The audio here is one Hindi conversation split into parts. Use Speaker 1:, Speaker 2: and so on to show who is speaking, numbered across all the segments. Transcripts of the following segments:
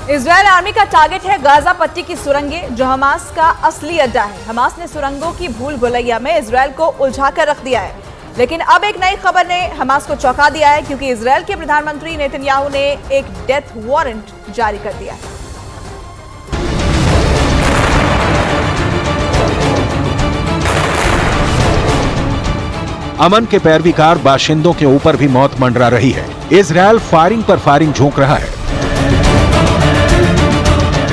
Speaker 1: इजरायल आर्मी का टारगेट है गाजा पट्टी की सुरंगें, जो हमास का असली अड्डा है। हमास ने सुरंगों की भूल भुलैया में इजरायल को उलझा कर रख दिया है। लेकिन अब एक नई खबर ने हमास को चौंका दिया है, क्योंकि इजरायल के प्रधानमंत्री नेतन्याहू ने एक डेथ वारंट जारी कर दिया है।
Speaker 2: अमन के पैरवीकार बाशिंदों के ऊपर भी मौत मंडरा रही है। इजरायल फायरिंग पर फायरिंग झोंक रहा है।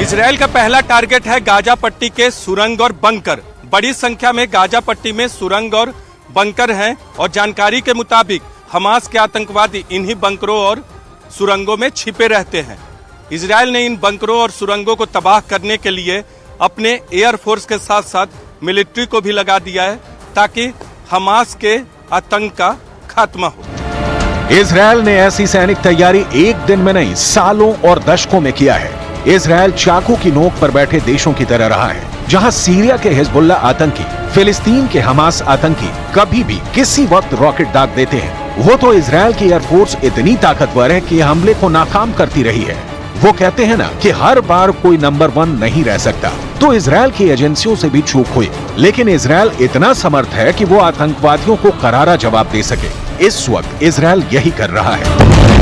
Speaker 3: इजरायल का पहला टारगेट है गाजा पट्टी के सुरंग और बंकर। बड़ी संख्या में गाजा पट्टी में सुरंग और बंकर हैं और जानकारी के मुताबिक हमास के आतंकवादी इन्हीं बंकरों और सुरंगों में छिपे रहते हैं। इजरायल ने इन बंकरों और सुरंगों को तबाह करने के लिए अपने एयरफोर्स के साथ साथ मिलिट्री को भी लगा दिया है, ताकि हमास के आतंक का खात्मा हो।
Speaker 2: इजरायल ने ऐसी सैनिक तैयारी एक दिन में नहीं, सालों और दशकों में किया है। इजरायल चाकू की नोक पर बैठे देशों की तरह रहा है, जहां सीरिया के हिजबुल्लाह आतंकी, फिलिस्तीन के हमास आतंकी कभी भी किसी वक्त रॉकेट दाग देते हैं। वो तो इजरायल की एयरफोर्स इतनी ताकतवर है कि हमले को नाकाम करती रही है। वो कहते हैं ना कि हर बार कोई नंबर 1 नहीं रह सकता, तो इजरायल की एजेंसियों से भी चूक हुई। लेकिन इजरायल इतना समर्थ है कि वो आतंकवादियों को करारा जवाब दे सके। इस वक्त इजरायल यही कर रहा है।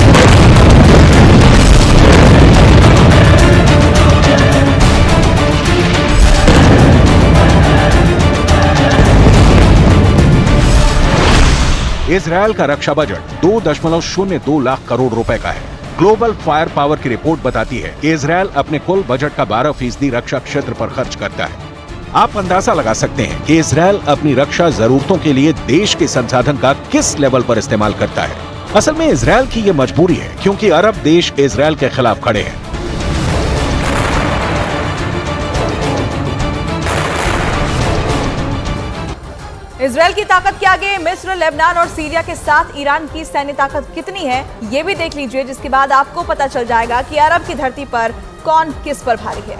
Speaker 2: इजरायल का रक्षा बजट 2.02 लाख करोड़ रुपए का है। ग्लोबल फायर पावर की रिपोर्ट बताती है कि इजरायल अपने कुल बजट का 12% रक्षा क्षेत्र पर खर्च करता है। आप अंदाजा लगा सकते हैं कि इजरायल अपनी रक्षा जरूरतों के लिए देश के संसाधन का किस लेवल पर इस्तेमाल करता है। असल में इजरायल की ये मजबूरी है, क्योंकि अरब देश इजरायल के खिलाफ खड़े हैं।
Speaker 1: इजरायल की ताकत के आगे मिस्र, लेबनान और सीरिया के साथ ईरान की सैन्य ताकत कितनी है, ये भी देख लीजिए, जिसके बाद आपको पता चल जाएगा कि अरब की धरती पर कौन किस पर भारी है।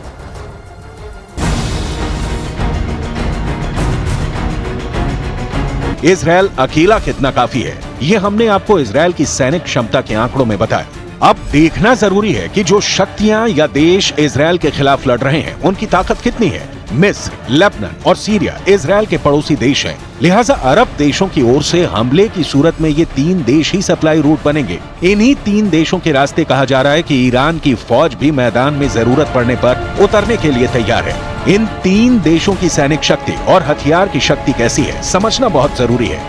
Speaker 2: इजरायल अकेला कितना काफी है, ये हमने आपको इजरायल की सैनिक क्षमता के आंकड़ों में बताया। अब देखना जरूरी है कि जो शक्तियां या देश इजरायल के खिलाफ लड़ रहे हैं, उनकी ताकत कितनी है। मिस्र, लेबनान और सीरिया इजरायल के पड़ोसी देश हैं, लिहाजा अरब देशों की ओर से हमले की सूरत में ये 3 देश ही सप्लाई रूट बनेंगे। इन्हीं 3 देशों के रास्ते कहा जा रहा है कि ईरान की फौज भी मैदान में जरूरत पड़ने पर उतरने के लिए तैयार है। इन 3 देशों की सैनिक शक्ति और हथियार की शक्ति कैसी है, समझना बहुत जरूरी है।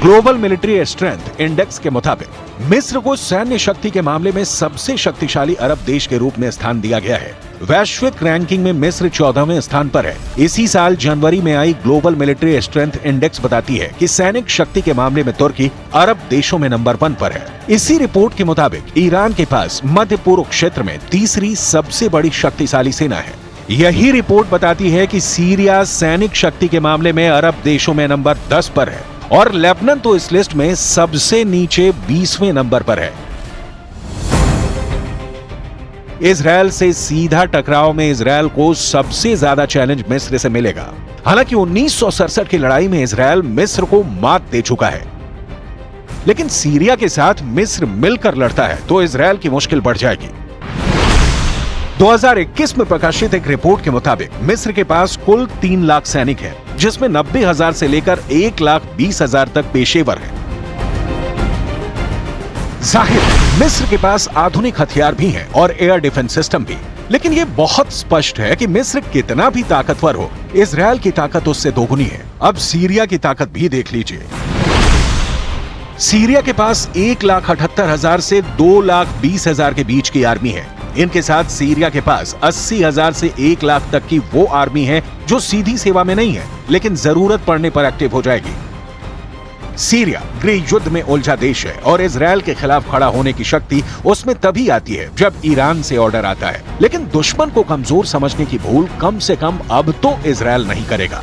Speaker 2: ग्लोबल मिलिट्री स्ट्रेंथ इंडेक्स के मुताबिक मिस्र को सैन्य शक्ति के मामले में सबसे शक्तिशाली अरब देश के रूप में स्थान दिया गया है। वैश्विक रैंकिंग में मिस्र 14वें स्थान पर है। इसी साल जनवरी में आई ग्लोबल मिलिट्री स्ट्रेंथ इंडेक्स बताती है कि सैनिक शक्ति के मामले में तुर्की अरब देशों में नंबर 1 पर है। इसी रिपोर्ट के मुताबिक ईरान के पास मध्य पूर्व क्षेत्र में तीसरी सबसे बड़ी शक्तिशाली सेना है। यही रिपोर्ट बताती है कि सीरिया सैनिक शक्ति के मामले में अरब देशों में नंबर 10 पर है और लेबनान तो इस लिस्ट में सबसे नीचे 20वें नंबर पर है। इजरायल से सीधा टकराव में इजरायल को सबसे ज्यादा चैलेंज मिस्र से मिलेगा। हालांकि 1967 की लड़ाई में इजरायल मिस्र को मात दे चुका है, लेकिन सीरिया के साथ मिस्र मिलकर लड़ता है तो इजरायल की मुश्किल बढ़ जाएगी। 2021 में प्रकाशित एक रिपोर्ट के मुताबिक मिस्र के पास कुल 3 लाख सैनिक हैं, जिसमें 90,000 से लेकर 1,20,000 तक पेशेवर हैं। जाहिर है मिस्र के पास आधुनिक हथियार भी हैं और एयर डिफेंस सिस्टम भी, लेकिन यह बहुत स्पष्ट है कि मिस्र कितना भी ताकतवर हो, इजरायल की ताकत उससे दोगुनी है। अब सीरिया की ताकत भी देख लीजिए। सीरिया के पास 1,78,000 से 2,20,000 के बीच की आर्मी है। इनके साथ सीरिया के पास 80,000 से 1 लाख तक की वो आर्मी है जो सीधी सेवा में नहीं है, लेकिन जरूरत पड़ने पर एक्टिव हो जाएगी। सीरिया गृह युद्ध में उलझा देश है और इजरायल के खिलाफ खड़ा होने की शक्ति उसमें तभी आती है जब ईरान से ऑर्डर आता है। लेकिन दुश्मन को कमजोर समझने की भूल कम से कम अब तो इजरायल नहीं करेगा।